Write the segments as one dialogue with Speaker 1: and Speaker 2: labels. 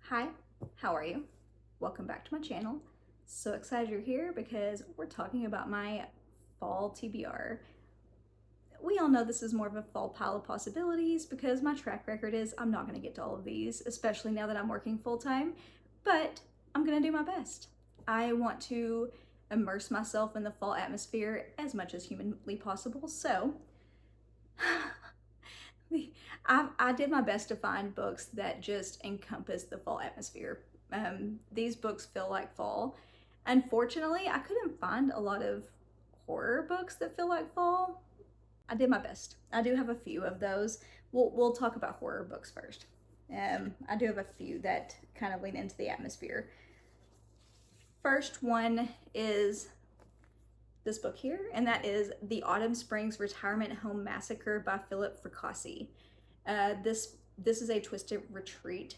Speaker 1: Hi, how are you? Welcome back to my channel. So excited you're here because we're talking about my fall TBR. We all know this is more of a fall pile of possibilities because my track record is I'm not going to get to all of these, especially now that I'm working full-time, but I'm going to do my best. I want to immerse myself in the fall atmosphere as much as humanly possible, so I did my best to find books that just encompass the fall atmosphere. These books feel like fall. Unfortunately, I couldn't find a lot of horror books that feel like fall. I did my best. I do have a few of those. We'll talk about horror books first. I do have a few that kind of lean into the atmosphere. First one is this book here, and that is The Autumn Springs Retirement Home Massacre by Fracassi. This is a Twisted Retreat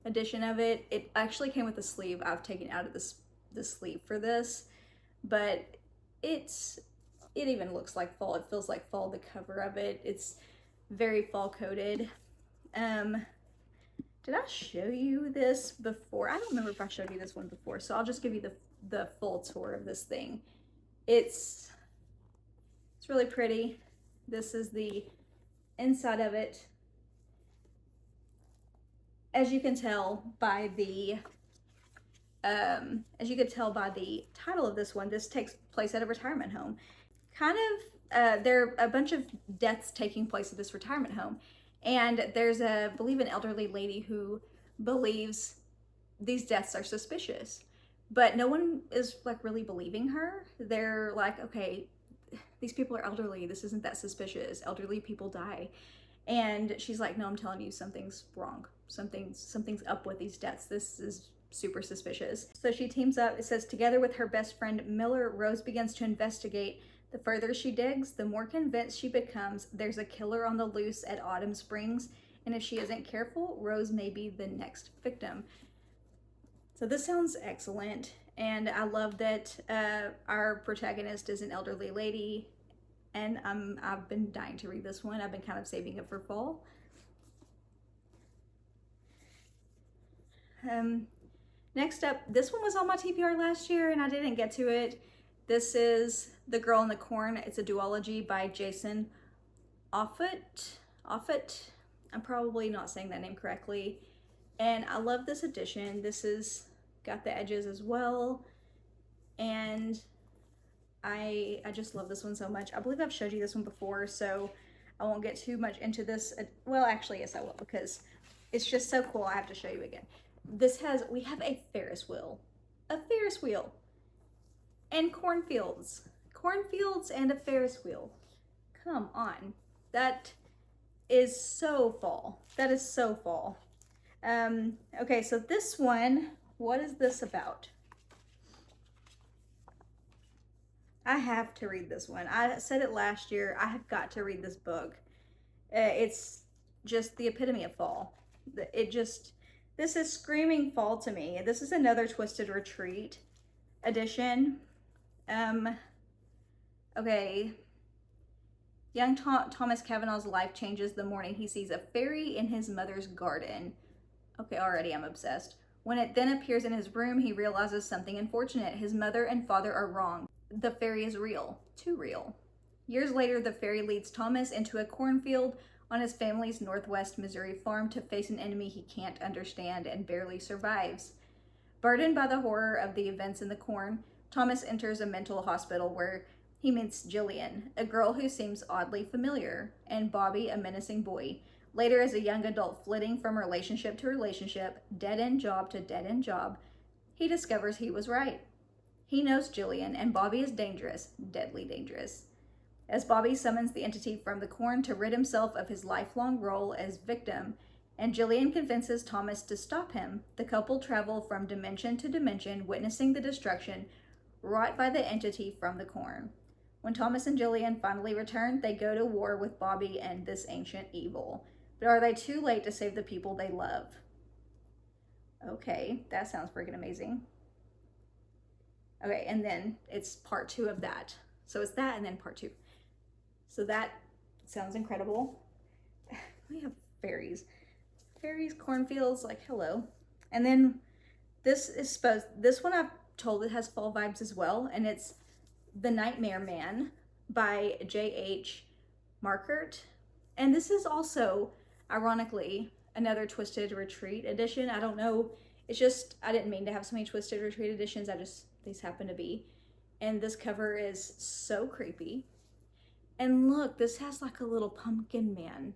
Speaker 1: edition of it. It actually came with a sleeve. I've taken out of the sleeve for this, but it even looks like fall. It feels like fall, the cover of it. It's very fall coated. Did I show you this before? I don't remember if I showed you this one before, so I'll just give you the full tour of this thing. It's really pretty. This is the inside of it. As you can tell by the title of this one, this takes place at a retirement home. There are a bunch of deaths taking place at this retirement home, and there's I believe an elderly lady who believes these deaths are suspicious, but no one is like really believing her. They're like, okay, these people are elderly, this isn't that suspicious, elderly people die. And she's like, no, I'm telling you, something's wrong. Something's up with these deaths. This is super suspicious. So she teams up, it says, together with her best friend Miller, Rose begins to investigate. The further she digs, the more convinced she becomes there's a killer on the loose at Autumn Springs, and if she isn't careful, Rose may be the next victim. So this sounds excellent, and I love that our protagonist is an elderly lady, and I've been dying to read this one. I've been kind of saving it for fall. Next up, this one was on my TBR last year and I didn't get to it. This is The Girl in the Corn. It's a duology by Jason Offutt. I'm probably not saying that name correctly. And I love this edition. This is got the edges as well. And I just love this one so much. I believe I've showed you this one before, so I won't get too much into this. Well, actually, yes, I will, because it's just so cool. I have to show you again. We have a Ferris wheel. A Ferris wheel. And cornfields. Cornfields and a Ferris wheel. Come on. That is so fall. That is so fall. Okay, so this one, what is this about? I have to read this one. I said it last year. I have got to read this book. It's just the epitome of fall. This is screaming fall to me. This is another Twisted Retreat edition. Okay. Young Thomas Cavanaugh's life changes the morning he sees a fairy in his mother's garden. Okay, already I'm obsessed. When it then appears in his room, he realizes something unfortunate. His mother and father are wrong. The fairy is real. Too real. Years later, the fairy leads Thomas into a cornfield on his family's Northwest Missouri farm to face an enemy he can't understand and barely survives. Burdened by the horror of the events in the corn, Thomas enters a mental hospital where he meets Jillian, a girl who seems oddly familiar, and Bobby, a menacing boy. Later, as a young adult flitting from relationship to relationship, dead-end job to dead-end job, he discovers he was right. He knows Jillian, and Bobby is dangerous, deadly dangerous. As Bobby summons the entity from the corn to rid himself of his lifelong role as victim, and Jillian convinces Thomas to stop him, the couple travel from dimension to dimension, witnessing the destruction wrought by the entity from the corn. When Thomas and Jillian finally return, they go to war with Bobby and this ancient evil. But are they too late to save the people they love? Okay, that sounds freaking amazing. Okay, and then it's part 2 of that. So it's that and then part 2. So that sounds incredible. We have fairies. Fairies, cornfields, like, hello. And then this one I've told it has fall vibes as well, and it's The Nightmare Man by J.H. Markert. And this is also, ironically, another Twisted Retreat edition. I don't know, it's just, I didn't mean to have so many Twisted Retreat editions, these happen to be. And this cover is so creepy. And look, this has like a little pumpkin man,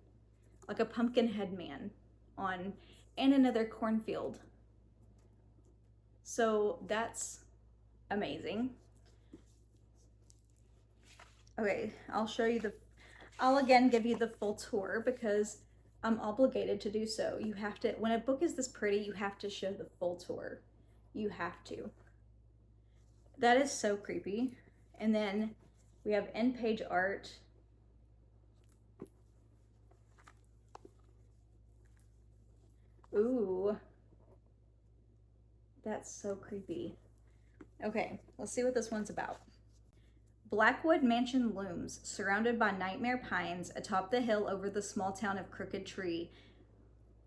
Speaker 1: like a pumpkin head man on, and another cornfield. So that's amazing. Okay, I'll again give you the full tour because I'm obligated to do so. You have to, when a book is this pretty, you have to show the full tour. You have to. That is so creepy. And then we have end page art. Ooh. That's so creepy. Okay, let's see what this one's about. Blackwood Mansion looms, surrounded by nightmare pines atop the hill over the small town of Crooked Tree.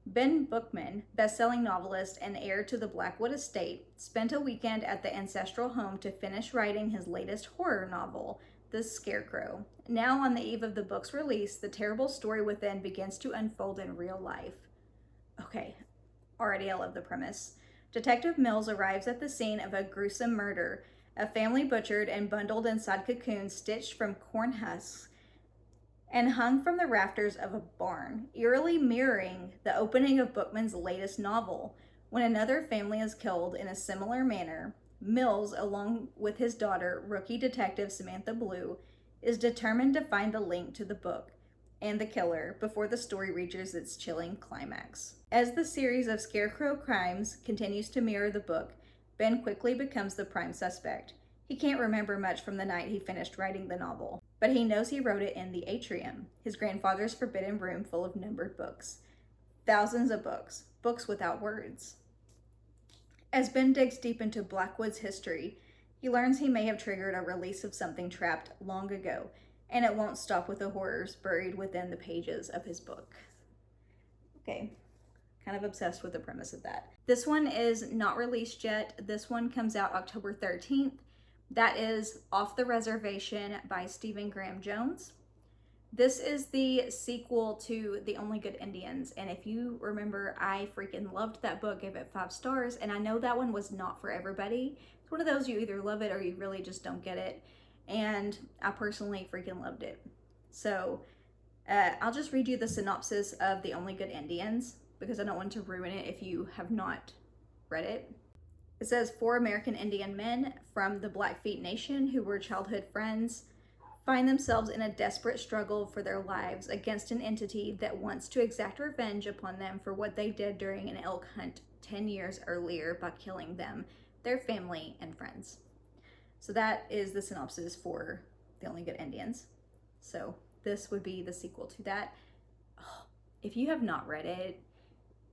Speaker 1: Ben Bookman, best-selling novelist and heir to the Blackwood estate, spent a weekend at the ancestral home to finish writing his latest horror novel, The Scarecrow. Now, on the eve of the book's release, the terrible story within begins to unfold in real life. Okay, already I love the premise. Detective Mills arrives at the scene of a gruesome murder, a family butchered and bundled inside cocoons stitched from corn husks and hung from the rafters of a barn, eerily mirroring the opening of Bookman's latest novel. When another family is killed in a similar manner, Mills, along with his daughter, rookie detective Samantha Blue, is determined to find the link to the book and the killer before the story reaches its chilling climax. As the series of Scarecrow crimes continues to mirror the book, Ben quickly becomes the prime suspect. He can't remember much from the night he finished writing the novel, but he knows he wrote it in the atrium, his grandfather's forbidden room full of numbered books. Thousands of books, books without words. As Ben digs deep into Blackwood's history, he learns he may have triggered a release of something trapped long ago, and it won't stop with the horrors buried within the pages of his book. Okay, kind of obsessed with the premise of that. This one is not released yet. This one comes out October 13th. That is Off the Reservation by Stephen Graham Jones. This is the sequel to The Only Good Indians, and if you remember, I freaking loved that book, gave it 5 stars, and I know that one was not for everybody. It's one of those you either love it or you really just don't get it, and I personally freaking loved it. So I'll just read you the synopsis of The Only Good Indians because I don't want to ruin it if you have not read it. It says, 4 American Indian men from the Blackfeet Nation who were childhood friends find themselves in a desperate struggle for their lives against an entity that wants to exact revenge upon them for what they did during an elk hunt 10 years earlier by killing them, their family, and friends. So that is the synopsis for The Only Good Indians. So this would be the sequel to that. Oh, if you have not read it,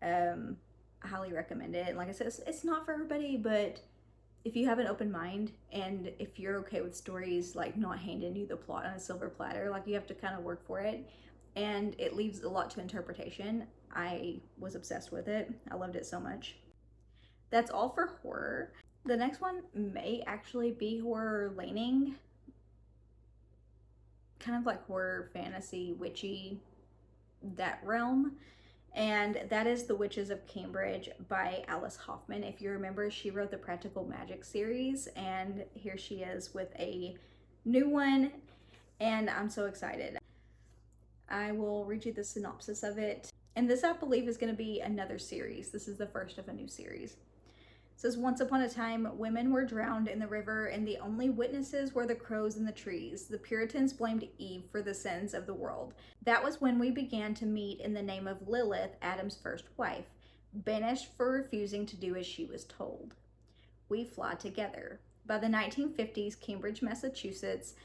Speaker 1: I highly recommend it. Like I said, it's not for everybody, but if you have an open mind and if you're okay with stories like not handing you the plot on a silver platter, like you have to kind of work for it, and it leaves a lot to interpretation. I was obsessed with it. I loved it so much. That's all for horror. The next one may actually be horror laning, kind of like horror, fantasy, witchy, that realm. And that is The Witches of Cambridge by Alice Hoffman. If you remember, she wrote the Practical Magic series, and here she is with a new one, and I'm so excited. I will read you the synopsis of it. And this, I believe, is going to be another series. This is the first of a new series. It says, once upon a time, women were drowned in the river, and the only witnesses were the crows in the trees. The Puritans blamed Eve for the sins of the world. That was when we began to meet in the name of Lilith, Adam's first wife, banished for refusing to do as she was told. We fly together. By the 1950s, Cambridge, Massachusetts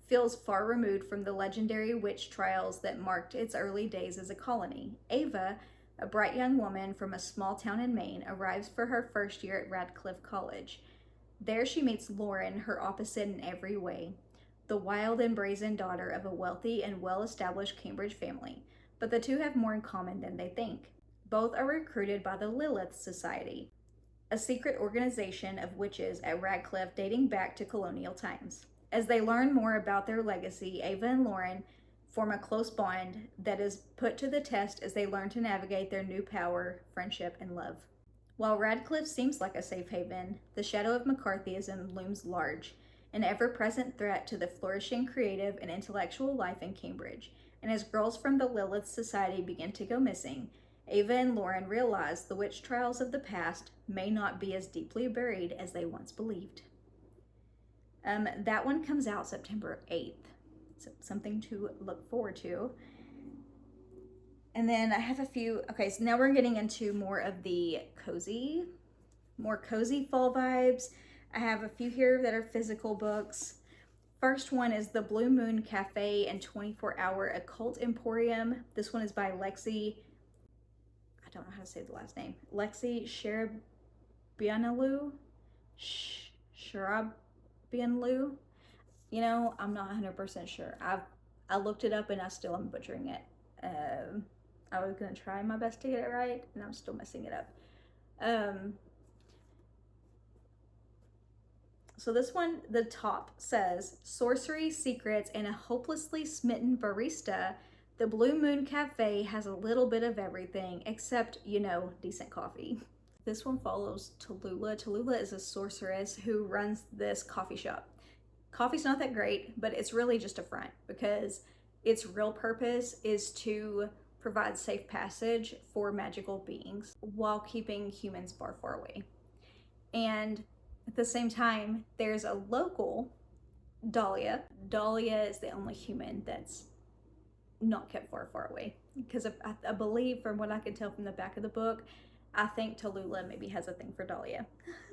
Speaker 1: feels far removed from the legendary witch trials that marked its early days as a colony. Ava, a bright young woman from a small town in Maine, arrives for her first year at Radcliffe College. There she meets Lauren, her opposite in every way, the wild and brazen daughter of a wealthy and well-established Cambridge family. But the two have more in common than they think. Both are recruited by the Lilith Society, a secret organization of witches at Radcliffe dating back to colonial times. As they learn more about their legacy, Ava and Lauren form a close bond that is put to the test as they learn to navigate their new power, friendship, and love. While Radcliffe seems like a safe haven, the shadow of McCarthyism looms large, an ever-present threat to the flourishing creative and intellectual life in Cambridge. And as girls from the Lilith Society begin to go missing, Ava and Lauren realize the witch trials of the past may not be as deeply buried as they once believed. That one comes out September 8th, so something to look forward to. And then I have a few, okay, so now we're getting into more of the cozy fall vibes. I have a few here that are physical books. First one is The Blue Moon Cafe and 24-Hour Occult Emporium. This one is by Lexie. I don't know how to say the last name. Lexie Sharabianlou. Sharabianlou. You know, I'm not 100% sure. I looked it up and I still am butchering it. I was gonna try my best to get it right, and I'm still messing it up. So this one, the top says, sorcery, secrets, and a hopelessly smitten barista, the Blue Moon Cafe has a little bit of everything, except, you know, decent coffee. This one follows Tallulah. Tallulah is a sorceress who runs this coffee shop. Coffee's not that great, but it's really just a front, because its real purpose is to provide safe passage for magical beings while keeping humans far, far away. And at the same time, there's a local, Dahlia. Dahlia is the only human that's not kept far, far away. Because I believe, from what I can tell from the back of the book, I think Tallulah maybe has a thing for Dahlia.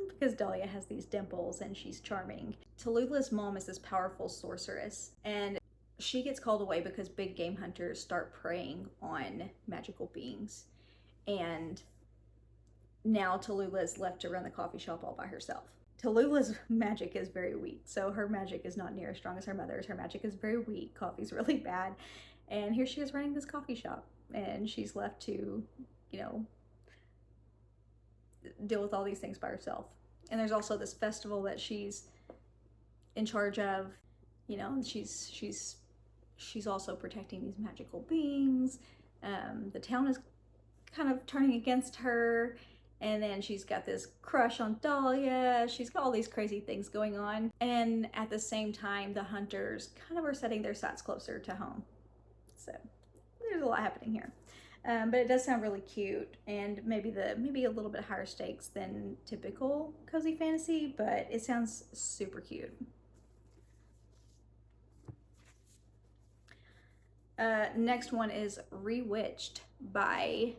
Speaker 1: Because Dahlia has these dimples and she's charming. Tallulah's mom is this powerful sorceress, and she gets called away because big game hunters start preying on magical beings. And now Tallulah is left to run the coffee shop all by herself. Tallulah's magic is very weak, so her magic is not near as strong as her mother's. Her magic is very weak. Coffee's really bad. And here she is running this coffee shop, and she's left to, you know, deal with all these things by herself. And there's also this festival that she's in charge of. You know, she's also protecting these magical beings. The town is kind of turning against her. And then she's got this crush on Dahlia. She's got all these crazy things going on. And at the same time, the hunters kind of are setting their sights closer to home. So there's a lot happening here. But it does sound really cute, and maybe a little bit higher stakes than typical cozy fantasy, but it sounds super cute. Next one is Rewitched by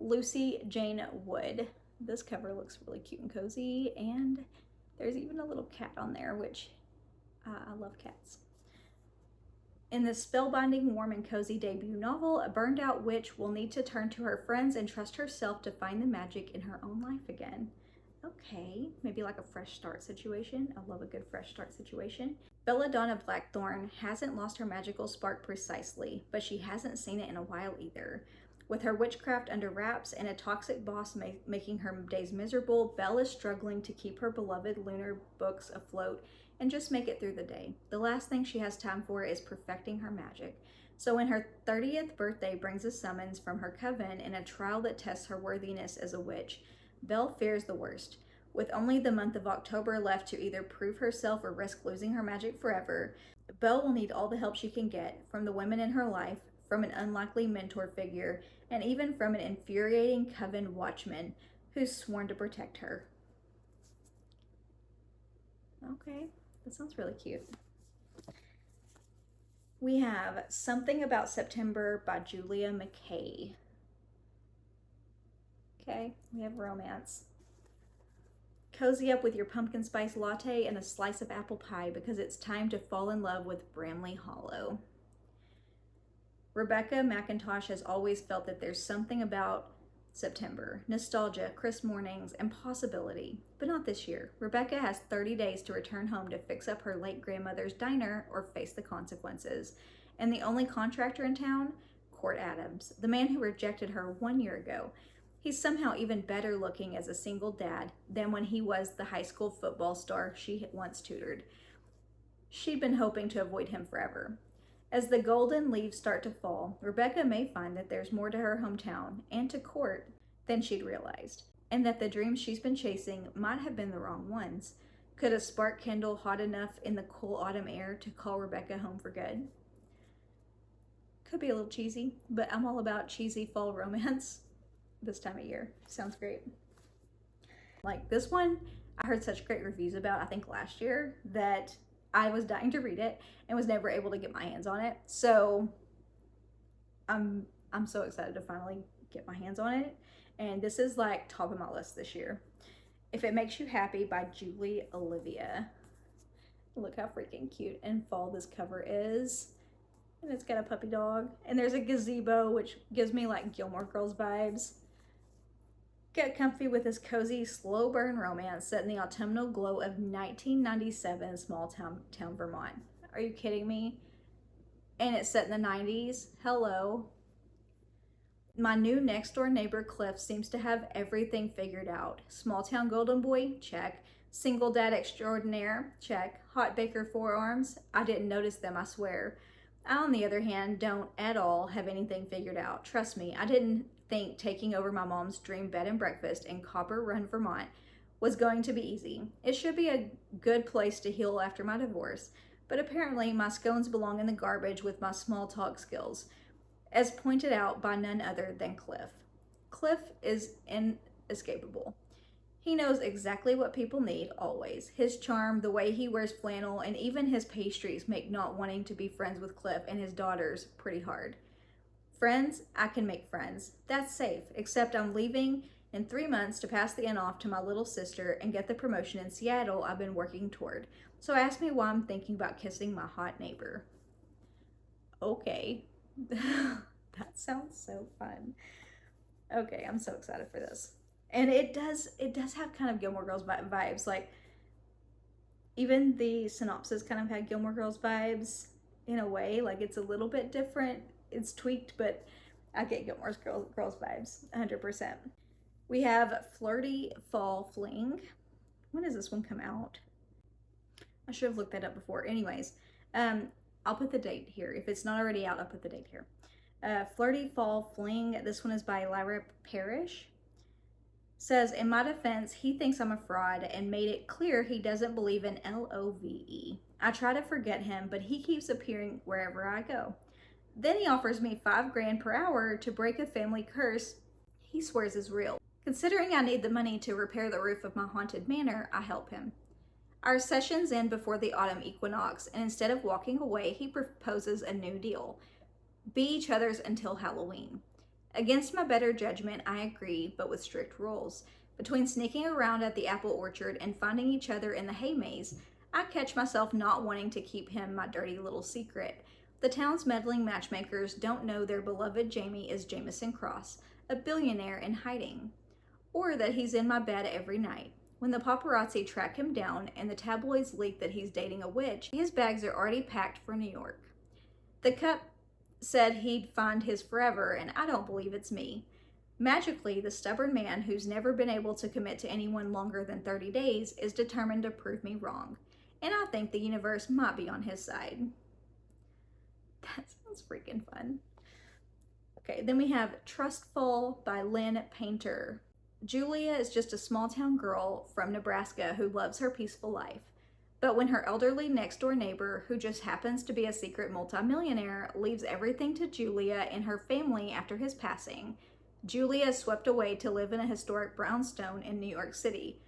Speaker 1: Lucy Jane Wood. This cover looks really cute and cozy, and there's even a little cat on there, which I love cats. In this spellbinding, warm, and cozy debut novel, a burned-out witch will need to turn to her friends and trust herself to find the magic in her own life again. Okay, maybe like a fresh start situation. I love a good fresh start situation. Belladonna Blackthorn hasn't lost her magical spark precisely, but she hasn't seen it in a while either. With her witchcraft under wraps and a toxic boss making her days miserable, Belle is struggling to keep her beloved lunar books afloat and just make it through the day. The last thing she has time for is perfecting her magic. So when her 30th birthday brings a summons from her coven in a trial that tests her worthiness as a witch, Belle fears the worst. With only the month of October left to either prove herself or risk losing her magic forever, Belle will need all the help she can get from the women in her life, from an unlikely mentor figure, and even from an infuriating coven watchman who's sworn to protect her. Okay, that sounds really cute. We have Something About September by Julia McKay. Okay, we have romance. Cozy up with your pumpkin spice latte and a slice of apple pie because it's time to fall in love with Bramley Hollow. Rebecca McIntosh has always felt that there's something about September, nostalgia, crisp mornings, and possibility, but not this year. Rebecca has 30 days to return home to fix up her late grandmother's diner or face the consequences. And the only contractor in town, court Adams, the man who rejected her 1 year ago. He's somehow even better looking as a single dad than when he was the high school football star she once tutored. She'd been hoping to avoid him forever. As the golden leaves start to fall, Rebecca may find that there's more to her hometown and to court than she'd realized, and that the dreams she's been chasing might have been the wrong ones. Could a spark kindle hot enough in the cool autumn air to call Rebecca home for good? Could be a little cheesy, but I'm all about cheesy fall romance this time of year. Sounds great. Like this one, I heard such great reviews about, I think last year, that I was dying to read it and was never able to get my hands on it. So I'm so excited to finally get my hands on it. And this is like top of my list this year. If It Makes You Happy by Julie Olivia. Look how freaking cute and fall this cover is. And it's got a puppy dog. And there's a gazebo, which gives me like Gilmore Girls vibes. Get comfy with this cozy, slow burn romance set in the autumnal glow of 1997 small town Vermont. Are you kidding me? And it's set in the 90s. Hello. My new next door neighbor Cliff seems to have everything figured out. Small town golden boy? Check. Single dad extraordinaire? Check. Hot baker forearms? I didn't notice them, I swear. I, on the other hand, don't at all have anything figured out. Trust me, I didn't think taking over my mom's dream bed and breakfast in Copper Run, Vermont was going to be easy. It should be a good place to heal after my divorce, but apparently my scones belong in the garbage with my small talk skills, as pointed out by none other than Cliff. Cliff is inescapable. He knows exactly what people need, always. His charm, the way he wears flannel, and even his pastries make not wanting to be friends with Cliff and his daughters pretty hard. Friends, I can make friends. That's safe, except I'm leaving in 3 months to pass the inn off to my little sister and get the promotion in Seattle I've been working toward. So ask me why I'm thinking about kissing my hot neighbor. Okay. That sounds so fun. Okay, I'm so excited for this. And it does have kind of Gilmore Girls vibes. Like, even the synopsis kind of had Gilmore Girls vibes in a way. Like, it's a little bit different. It's tweaked, but I get Gilmore Girls vibes 100%. We have Flirty Fall Fling. When does this one come out? I should have looked that up before. Anyways, I'll put the date here. If it's not already out, I'll put the date here. Flirty Fall Fling. This one is by Lyra Parrish. Says, in my defense, he thinks I'm a fraud and made it clear he doesn't believe in LOVE. I try to forget him, but he keeps appearing wherever I go. Then he offers me $5,000 per hour to break a family curse he swears is real. Considering I need the money to repair the roof of my haunted manor, I help him. Our sessions end before the autumn equinox, and instead of walking away, he proposes a new deal. Be each other's until Halloween. Against my better judgment, I agree, but with strict rules. Between sneaking around at the apple orchard and finding each other in the hay maze, I catch myself not wanting to keep him my dirty little secret. The town's meddling matchmakers don't know their beloved Jamie is Jameson Cross, a billionaire in hiding, or that he's in my bed every night. When the paparazzi track him down and the tabloids leak that he's dating a witch, his bags are already packed for New York. The Cup said he'd find his forever, and I don't believe it's me. Magically, the stubborn man who's never been able to commit to anyone longer than 30 days is determined to prove me wrong, and I think the universe might be on his side. That sounds freaking fun. Okay, then we have Trustful by Lynn Painter. Julia is just a small town girl from Nebraska who loves her peaceful life. But when her elderly next-door neighbor, who just happens to be a secret multimillionaire, leaves everything to Julia and her family after his passing, Julia is swept away to live in a historic brownstone in New York City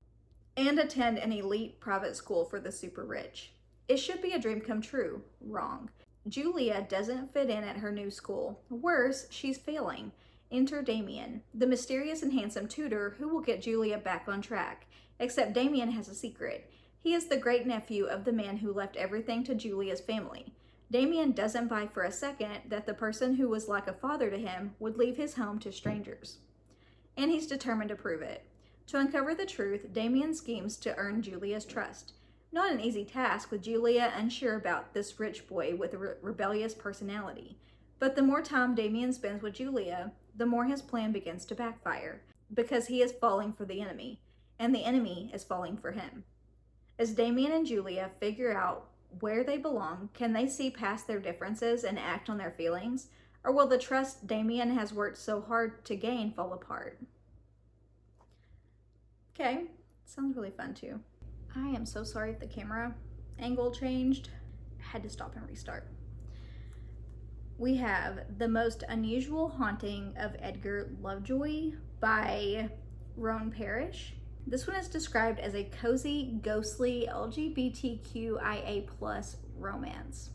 Speaker 1: and attend an elite private school for the super rich. It should be a dream come true. Wrong. Julia doesn't fit in at her new school. Worse, she's failing. Enter Damien, the mysterious and handsome tutor who will get Julia back on track. Except Damien has a secret. He is the great-nephew of the man who left everything to Julia's family. Damien doesn't buy for a second that the person who was like a father to him would leave his home to strangers. And he's determined to prove it. To uncover the truth, Damien schemes to earn Julia's trust. Not an easy task with Julia unsure about this rich boy with a rebellious personality. But the more time Damien spends with Julia, the more his plan begins to backfire, because he is falling for the enemy, and the enemy is falling for him. As Damien and Julia figure out where they belong, can they see past their differences and act on their feelings? Or will the trust Damien has worked so hard to gain fall apart? Okay, sounds really fun too. I am so sorry if the camera angle changed. I had to stop and restart. We have The Most Unusual Haunting of Edgar Lovejoy by Roan Parrish. This one is described as a cozy, ghostly LGBTQIA+ romance.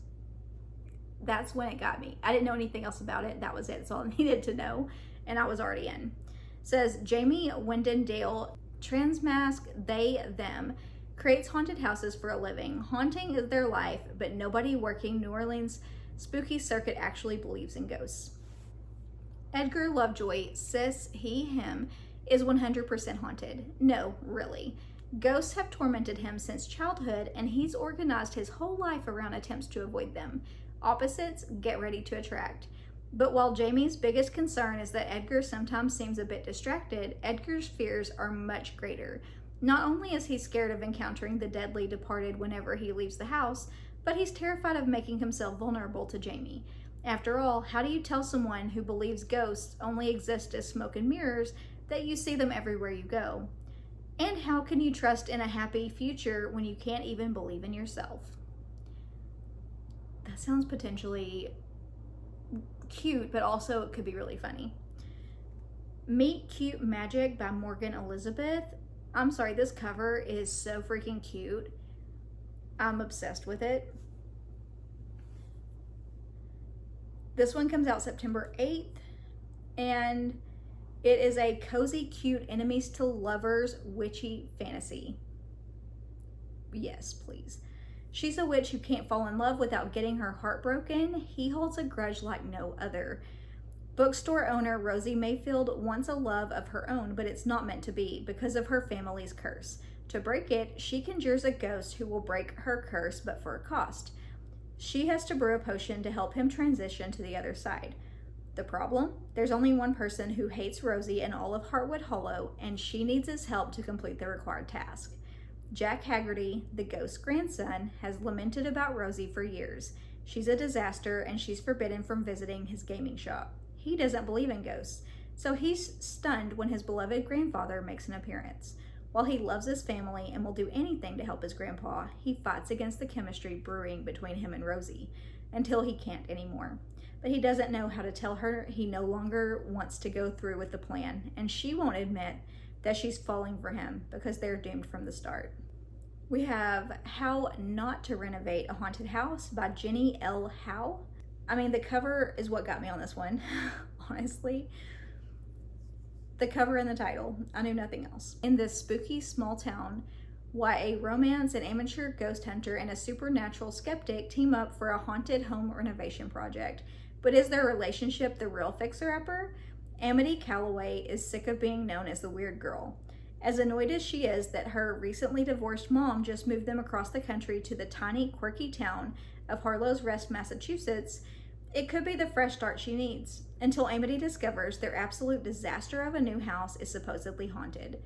Speaker 1: That's when it got me. I didn't know anything else about it. That was it. That's all I needed to know, and I was already in. It says Jamie Wendendale, transmask they, them, creates haunted houses for a living. Haunting is their life, but nobody working New Orleans spooky circuit actually believes in ghosts. Edgar Lovejoy, cis, he, him, is 100% haunted. No, really. Ghosts have tormented him since childhood, and he's organized his whole life around attempts to avoid them. Opposites get ready to attract. But while Jamie's biggest concern is that Edgar sometimes seems a bit distracted, Edgar's fears are much greater. Not only is he scared of encountering the deadly departed whenever he leaves the house, but he's terrified of making himself vulnerable to Jamie. After all, how do you tell someone who believes ghosts only exist as smoke and mirrors that you see them everywhere you go? And how can you trust in a happy future when you can't even believe in yourself? That sounds potentially cute, but also it could be really funny. Meet Cute Magic by Morgan Elizabeth. I'm sorry, this cover is so freaking cute. I'm obsessed with it. This one comes out September 8th, and it is a cozy, cute, enemies to lovers, witchy fantasy. Yes, please. She's a witch who can't fall in love without getting her heart broken. He holds a grudge like no other. Bookstore owner Rosie Mayfield wants a love of her own, but it's not meant to be because of her family's curse. To break it, she conjures a ghost who will break her curse, but for a cost. She has to brew a potion to help him transition to the other side. The problem? There's only one person who hates Rosie in all of Heartwood Hollow, and she needs his help to complete the required task. Jack Haggerty, the ghost's grandson, has lamented about Rosie for years. She's a disaster, and she's forbidden from visiting his gaming shop. He doesn't believe in ghosts, so he's stunned when his beloved grandfather makes an appearance. While he loves his family and will do anything to help his grandpa, he fights against the chemistry brewing between him and Rosie until he can't anymore. But he doesn't know how to tell her he no longer wants to go through with the plan, and she won't admit that she's falling for him because they're doomed from the start. We have How Not to Renovate a Haunted House by Jenny L. Howe. I mean, the cover is what got me on this one, honestly. The cover and the title, I knew nothing else. In this spooky small town, why a romance, an amateur ghost hunter, and a supernatural skeptic team up for a haunted home renovation project. But is their relationship the real fixer-upper? Amity Calloway is sick of being known as the weird girl. As annoyed as she is that her recently divorced mom just moved them across the country to the tiny, quirky town of Harlow's Rest, Massachusetts, it could be the fresh start she needs, until Amity discovers their absolute disaster of a new house is supposedly haunted.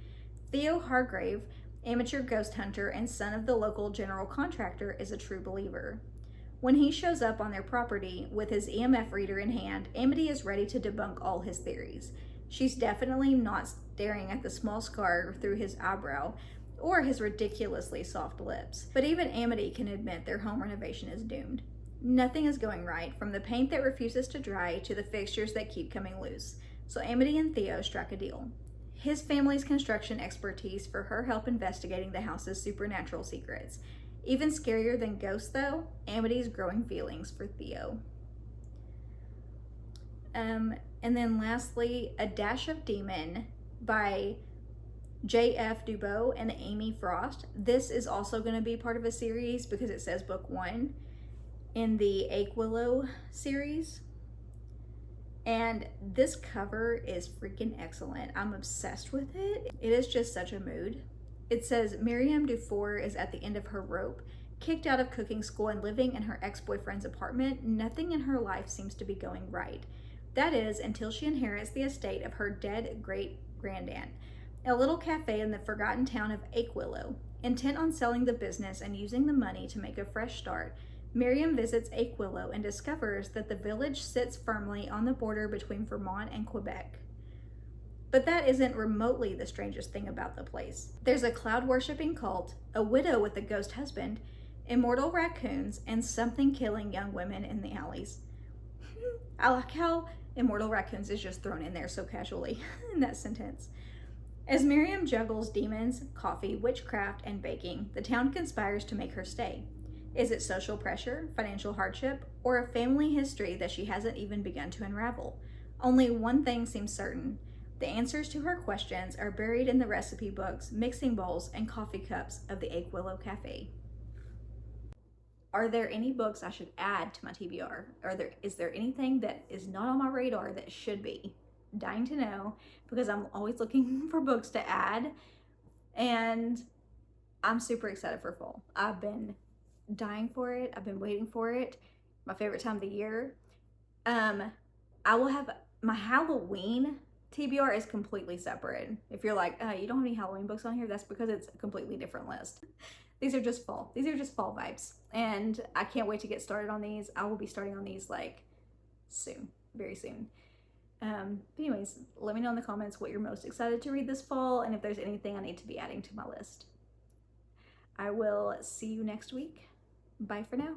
Speaker 1: Theo Hargrave, amateur ghost hunter and son of the local general contractor, is a true believer. When he shows up on their property with his EMF reader in hand, Amity is ready to debunk all his theories. She's definitely not staring at the small scar through his eyebrow or his ridiculously soft lips. But even Amity can admit their home renovation is doomed. Nothing is going right, from the paint that refuses to dry to the fixtures that keep coming loose. So Amity and Theo strike a deal. His family's construction expertise for her help investigating the house's supernatural secrets. Even scarier than ghosts, though, Amity's growing feelings for Theo. And then lastly, A Dash of Demon by J.F. Dubois and Amy Frost. This is also going to be part of a series because it says book 1 in the Aquillow series. And this cover is freaking excellent. I'm obsessed with it. It is just such a mood. It says Miriam Dufour is at the end of her rope. Kicked out of cooking school and living in her ex-boyfriend's apartment, nothing in her life seems to be going right. That is, until she inherits the estate of her dead great-grandaunt, a little cafe in the forgotten town of Aquillow. Intent on selling the business and using the money to make a fresh start, Miriam visits Aquillow and discovers that the village sits firmly on the border between Vermont and Quebec. But that isn't remotely the strangest thing about the place. There's a cloud-worshipping cult, a widow with a ghost husband, immortal raccoons, and something killing young women in the alleys. I like how immortal raccoons is just thrown in there so casually in that sentence. As Miriam juggles demons, coffee, witchcraft, and baking, the town conspires to make her stay. Is it social pressure, financial hardship, or a family history that she hasn't even begun to unravel? Only one thing seems certain. The answers to her questions are buried in the recipe books, mixing bowls, and coffee cups of the Aquillow Cafe. Are there any books I should add to my TBR? Is there anything that is not on my radar that should be? Dying to know, because I'm always looking for books to add, and I'm super excited for fall. I've been dying for it. I've been waiting for it. My favorite time of the year. I will have my Halloween TBR is completely separate. If you're like, you don't have any Halloween books on here, that's because it's a completely different list. These are just fall. These are just fall vibes. And I can't wait to get started on these. I will be starting on these like soon, very soon. But anyways, let me know in the comments what you're most excited to read this fall and if there's anything I need to be adding to my list. I will see you next week. Bye for now.